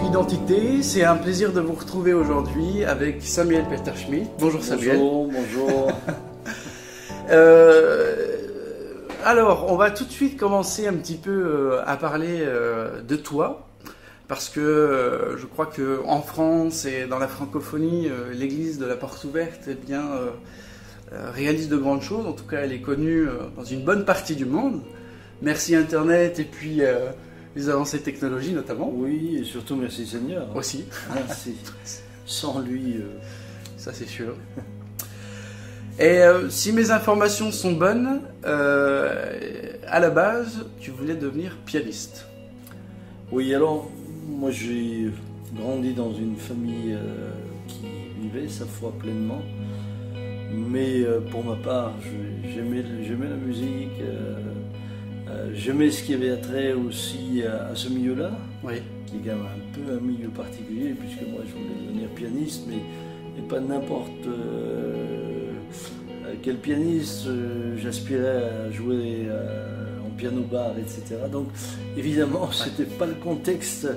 d'identité. C'est un plaisir de vous retrouver aujourd'hui avec Samuel Peterschmidt. Bonjour Samuel. Bonjour. Alors, on va tout de suite commencer un petit peu à parler de toi, parce que je crois qu'en France et dans la francophonie, l'église de la Porte Ouverte réalise de grandes choses. En tout cas, elle est connue dans une bonne partie du monde. Merci Internet et puis les avancées technologiques notamment. Oui, et surtout merci Seigneur. Aussi. Merci. Sans lui... Ça c'est sûr. Et si mes informations sont bonnes, à la base, tu voulais devenir pianiste. Oui, alors, moi j'ai grandi dans une famille qui vivait sa foi pleinement. Mais pour ma part, j'aimais la musique, j'aimais ce qui avait attrait aussi à ce milieu-là, Oui. qui est quand même un peu un milieu particulier, puisque moi je voulais devenir pianiste, mais pas n'importe quel pianiste. J'aspirais à jouer en piano-bar, etc. Donc évidemment, c'était pas le contexte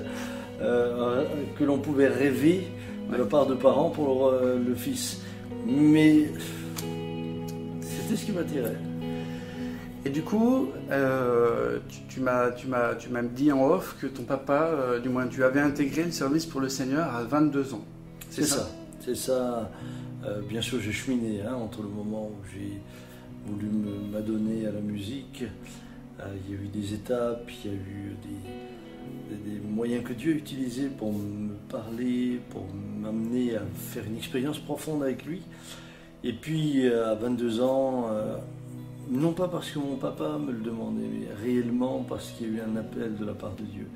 que l'on pouvait rêver de la part de parents pour le fils. Mais c'était ce qui m'attirait. Et du coup, tu m'as dit en off que ton papa, du moins tu avais intégré le service pour le Seigneur à 22 ans. C'est ça. C'est ça. Bien sûr, j'ai cheminé entre le moment où j'ai voulu m'adonner à la musique. Il y a eu des étapes, il y a eu des moyens que Dieu a utilisés pour me parler, pour m'amener à faire une expérience profonde avec lui. Et puis à 22 ans, non pas parce que mon papa me le demandait, mais réellement parce qu'il y a eu un appel de la part de Dieu.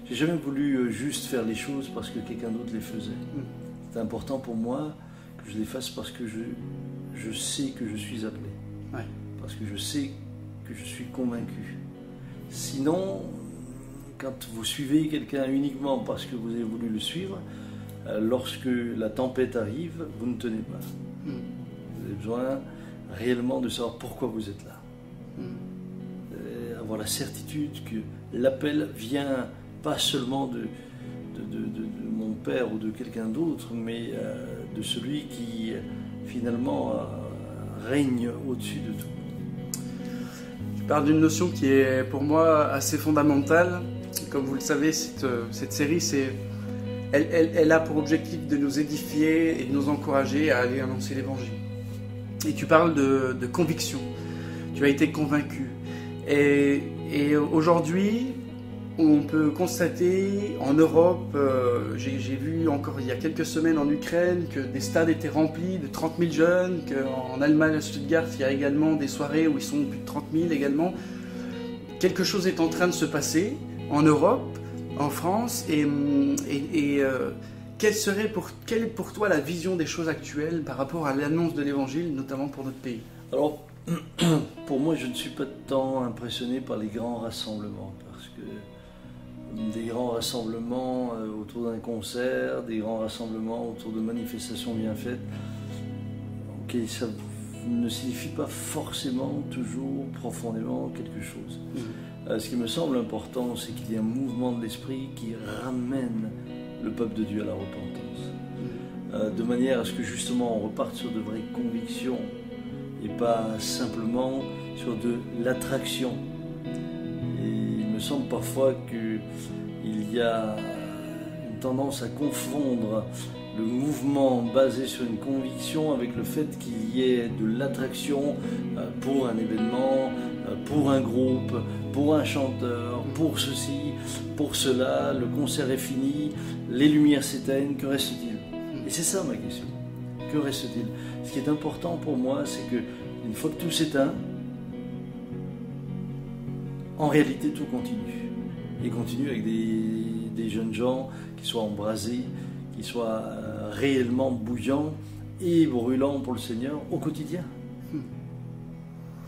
J'ai jamais voulu juste faire les choses parce que quelqu'un d'autre les faisait. C'est important pour moi que je les fasse parce que je sais que je suis appelé. Ouais. Parce que je sais que je suis convaincu. Sinon, quand vous suivez quelqu'un uniquement parce que vous avez voulu le suivre, lorsque la tempête arrive, vous ne tenez pas. Vous avez besoin réellement de savoir pourquoi vous êtes là. Avoir la certitude que l'appel vient pas seulement de mon père ou de quelqu'un d'autre, mais de celui qui finalement règne au-dessus de tout. Tu parles d'une notion qui est pour moi assez fondamentale. Comme vous le savez, cette série, elle a pour objectif de nous édifier et de nous encourager à aller annoncer l'évangile. Et tu parles de conviction. Tu as été convaincu. Et aujourd'hui, on peut constater en Europe, j'ai vu encore il y a quelques semaines en Ukraine que des stades étaient remplis de 30 000 jeunes, qu'en Allemagne, à Stuttgart, il y a également des soirées où ils sont plus de 30 000 également. Quelque chose est en train de se passer en Europe, en France, quelle est pour toi la vision des choses actuelles par rapport à l'annonce de l'évangile, notamment pour notre pays? Alors, pour moi, je ne suis pas tant impressionné par les grands rassemblements, parce que des grands rassemblements autour d'un concert, des grands rassemblements autour de manifestations bien faites, ok, ça ne signifie pas forcément toujours profondément quelque chose. Ce qui me semble important, c'est qu'il y ait un mouvement de l'esprit qui ramène le peuple de Dieu à la repentance, de manière à ce que justement on reparte sur de vraies convictions et pas simplement sur de l'attraction. Et il me semble parfois qu'il y a une tendance à confondre le mouvement basé sur une conviction avec le fait qu'il y ait de l'attraction pour un événement, pour un groupe, pour un chanteur, pour ceci, pour cela, le concert est fini, les lumières s'éteignent, que reste-t-il? Et c'est ça ma question, que reste-t-il? Ce qui est important pour moi, c'est que une fois que tout s'éteint, en réalité tout continue. Et continue avec des jeunes gens qui soient embrasés, qui soient réellement bouillants et brûlants pour le Seigneur au quotidien.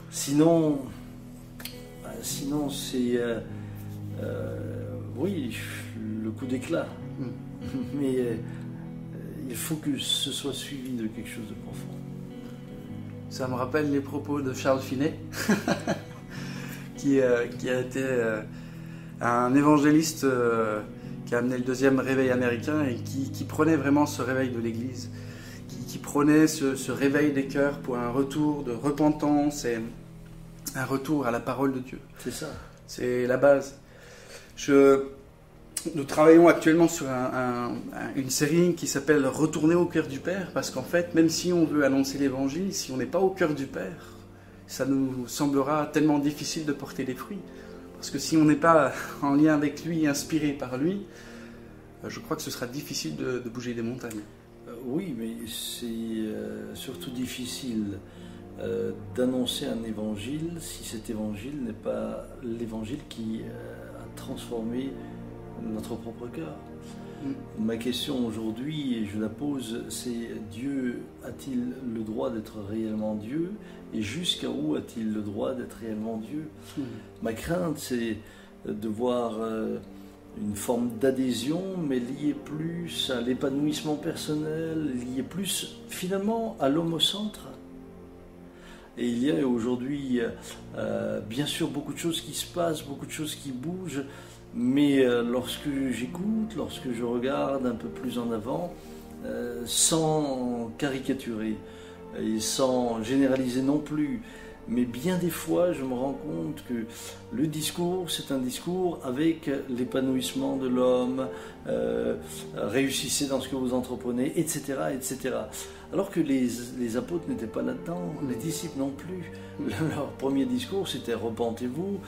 Sinon c'est oui, le coup d'éclat. Mais il faut que ce soit suivi de quelque chose de profond. Ça me rappelle les propos de Charles Finet, qui a été un évangéliste qui qui a amené le deuxième réveil américain et qui prenait vraiment ce réveil de l'Église, qui prenait ce réveil des cœurs pour un retour de repentance et un retour à la parole de Dieu. C'est ça. C'est la base. Nous travaillons actuellement sur une série qui s'appelle « Retourner au cœur du Père » parce qu'en fait, même si on veut annoncer l'Évangile, si on n'est pas au cœur du Père, ça nous semblera tellement difficile de porter des fruits. Parce que si on n'est pas en lien avec lui, inspiré par lui, je crois que ce sera difficile de bouger des montagnes. Oui, mais c'est surtout difficile d'annoncer un évangile si cet évangile n'est pas l'évangile qui a transformé notre propre cœur. Ma question aujourd'hui, et je la pose, c'est Dieu a-t-il le droit d'être réellement Dieu et jusqu'à où a-t-il le droit d'être réellement Dieu? Ma crainte, c'est de voir une forme d'adhésion, mais liée plus à l'épanouissement personnel, liée plus finalement à l'homme au centre. Et il y a aujourd'hui bien sûr beaucoup de choses qui se passent, beaucoup de choses qui bougent, mais lorsque j'écoute, lorsque je regarde un peu plus en avant, sans caricaturer et sans généraliser non plus, mais bien des fois je me rends compte que le discours, c'est un discours avec l'épanouissement de l'homme, réussissez dans ce que vous entreprenez, etc., etc. Alors que les apôtres n'étaient pas là-dedans, les disciples non plus. Leur premier discours, c'était « repentez-vous ».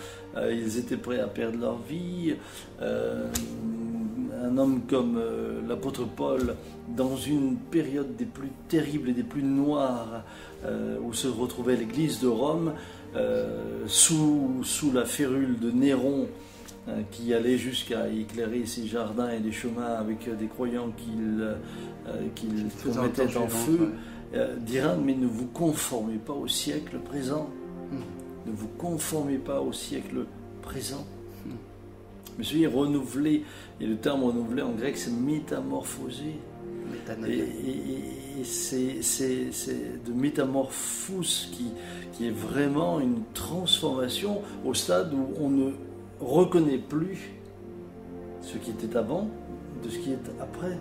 Ils étaient prêts à perdre leur vie. Un homme comme l'apôtre Paul, dans une période des plus terribles et des plus noires, où se retrouvait l'église de Rome, sous la férule de Néron, qui allait jusqu'à éclairer ses jardins et des chemins avec des croyants qu'il mettait en feu, dira, mais ne vous conformez pas au siècle présent. Ne vous conformez pas au siècle présent. Mais soyez renouvelé, et le terme renouvelé en grec c'est métamorphosé. Et c'est de métamorphose qui est vraiment une transformation au stade où on ne reconnaît plus ce qui était avant de ce qui est après.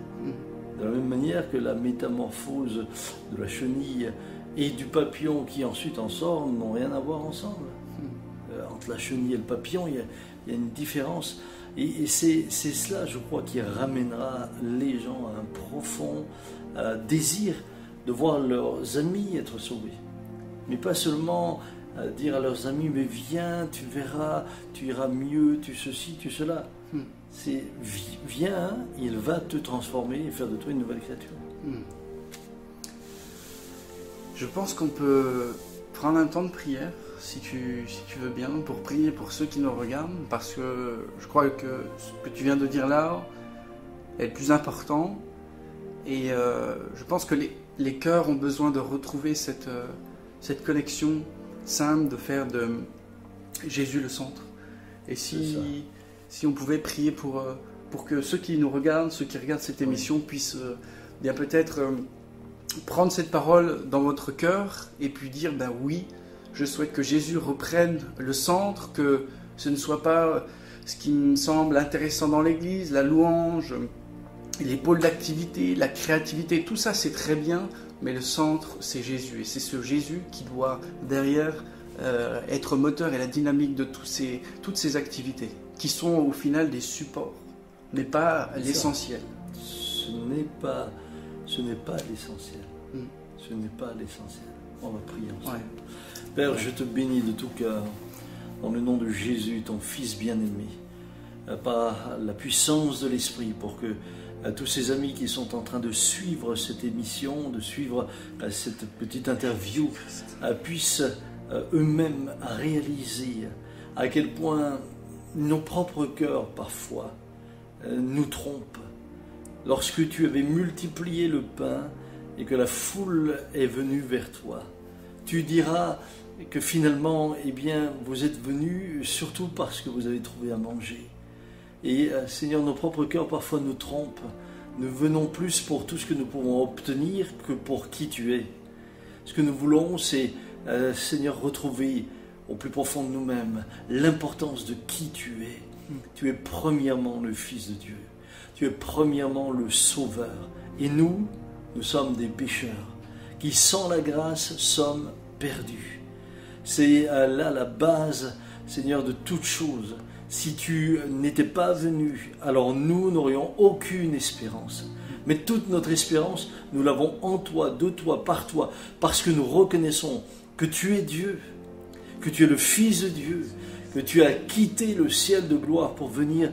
De la même manière que la métamorphose de la chenille et du papillon qui ensuite en sort n'ont rien à voir ensemble. Entre la chenille et le papillon, il y a une différence. Et c'est cela, je crois, qui ramènera les gens à un profond désir de voir leurs amis être sauvés. Mais pas seulement dire à leurs amis, mais viens, tu verras, tu iras mieux, tu ceci, tu cela. C'est viens, il va te transformer et faire de toi une nouvelle créature. Je pense qu'on peut prendre un temps de prière, si tu veux bien, pour prier pour ceux qui nous regardent, parce que je crois que ce que tu viens de dire là est le plus important. Et je pense que les cœurs ont besoin de retrouver cette connexion simple, de faire de Jésus le centre. Et si on pouvait prier pour que ceux qui nous regardent, ceux qui regardent cette émission, puissent bien peut-être prendre cette parole dans votre cœur et puis dire, ben oui, je souhaite que Jésus reprenne le centre, que ce ne soit pas ce qui me semble intéressant dans l'Église, la louange, les pôles d'activité, la créativité, tout ça c'est très bien, mais le centre c'est Jésus. Et c'est ce Jésus qui doit derrière être moteur et la dynamique de toutes ces activités, qui sont au final des supports, mais pas l'essentiel. Ce n'est pas l'essentiel. Ce n'est pas l'essentiel. On va prier ensemble. Père, je te bénis de tout cœur, dans le nom de Jésus, ton Fils bien-aimé, par la puissance de l'Esprit, pour que tous ces amis qui sont en train de suivre cette émission, de suivre cette petite interview, puissent eux-mêmes réaliser à quel point nos propres cœurs, parfois, nous trompent. Lorsque tu avais multiplié le pain et que la foule est venue vers toi, tu diras que finalement, eh bien, vous êtes venus surtout parce que vous avez trouvé à manger. Et Seigneur, nos propres cœurs parfois nous trompent. Nous venons plus pour tout ce que nous pouvons obtenir que pour qui tu es. Ce que nous voulons, c'est, Seigneur, retrouver au plus profond de nous-mêmes l'importance de qui tu es. Tu es premièrement le Fils de Dieu. Tu es premièrement le Sauveur. Et nous, nous sommes des pécheurs qui, sans la grâce, sommes perdus. C'est là la base, Seigneur, de toute chose. Si tu n'étais pas venu, alors nous n'aurions aucune espérance. Mais toute notre espérance, nous l'avons en toi, de toi, par toi, parce que nous reconnaissons que tu es Dieu, que tu es le Fils de Dieu, que tu as quitté le ciel de gloire pour venir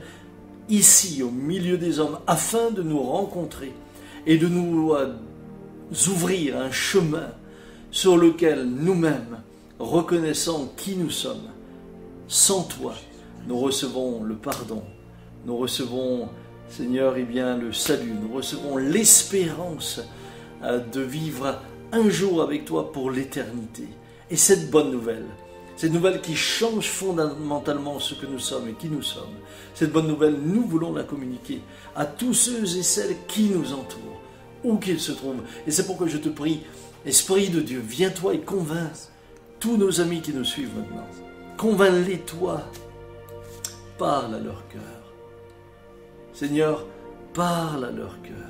ici, au milieu des hommes, afin de nous rencontrer et de nous ouvrir un chemin sur lequel nous-mêmes, reconnaissant qui nous sommes, sans toi, nous recevons le pardon, nous recevons, Seigneur, eh bien, le salut, nous recevons l'espérance de vivre un jour avec toi pour l'éternité. Et cette bonne nouvelle qui change fondamentalement ce que nous sommes et qui nous sommes, cette bonne nouvelle, nous voulons la communiquer à tous ceux et celles qui nous entourent, où qu'ils se trouvent. Et c'est pourquoi je te prie, Esprit de Dieu, viens-toi et convainc tous nos amis qui nous suivent maintenant. Convainc-les, toi. Parle à leur cœur. Seigneur, parle à leur cœur,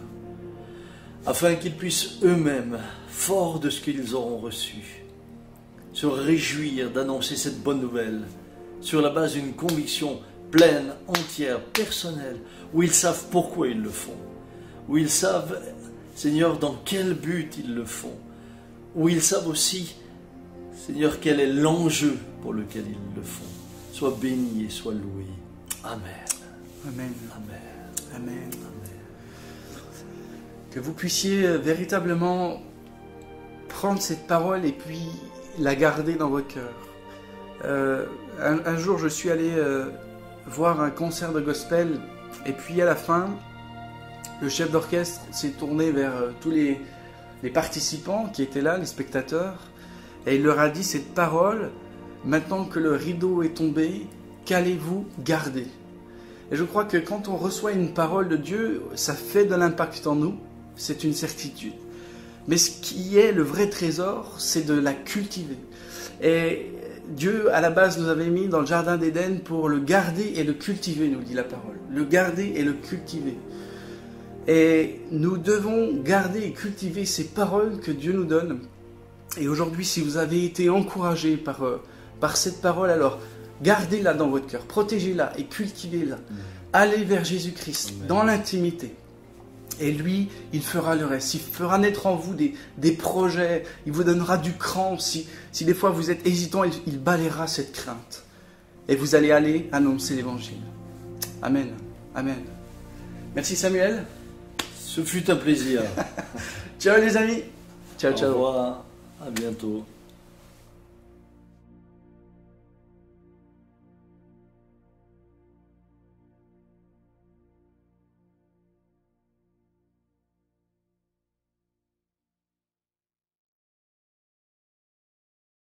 afin qu'ils puissent eux-mêmes, forts de ce qu'ils auront reçu, se réjouir d'annoncer cette bonne nouvelle sur la base d'une conviction pleine, entière, personnelle, où ils savent pourquoi ils le font, où ils savent, Seigneur, dans quel but ils le font, où ils savent aussi, Seigneur, quel est l'enjeu pour lequel ils le font. Sois béni et sois loué. Amen. Amen. Amen. Amen. Que vous puissiez véritablement prendre cette parole et puis la garder dans votre cœur. Un jour, je suis allé voir un concert de gospel et puis à la fin, le chef d'orchestre s'est tourné vers tous les participants qui étaient là, les spectateurs, et il leur a dit cette parole: maintenant que le rideau est tombé, qu'allez-vous garder? Et je crois que quand on reçoit une parole de Dieu, ça fait de l'impact en nous, c'est une certitude. Mais ce qui est le vrai trésor, c'est de la cultiver. Et Dieu, à la base, nous avait mis dans le jardin d'Éden pour le garder et le cultiver, nous dit la parole. Le garder et le cultiver. Et nous devons garder et cultiver ces paroles que Dieu nous donne. Et aujourd'hui, si vous avez été encouragé par cette parole, alors gardez-la dans votre cœur, protégez-la et cultivez-la. Allez vers Jésus-Christ, dans l'intimité. Et lui, il fera le reste. Il fera naître en vous des projets. Il vous donnera du cran. Si des fois vous êtes hésitant, il balayera cette crainte. Et vous allez aller annoncer l'évangile. Amen. Amen. Merci Samuel. Ce fut un plaisir. Ciao les amis. Ciao, ciao. Au revoir. À bientôt.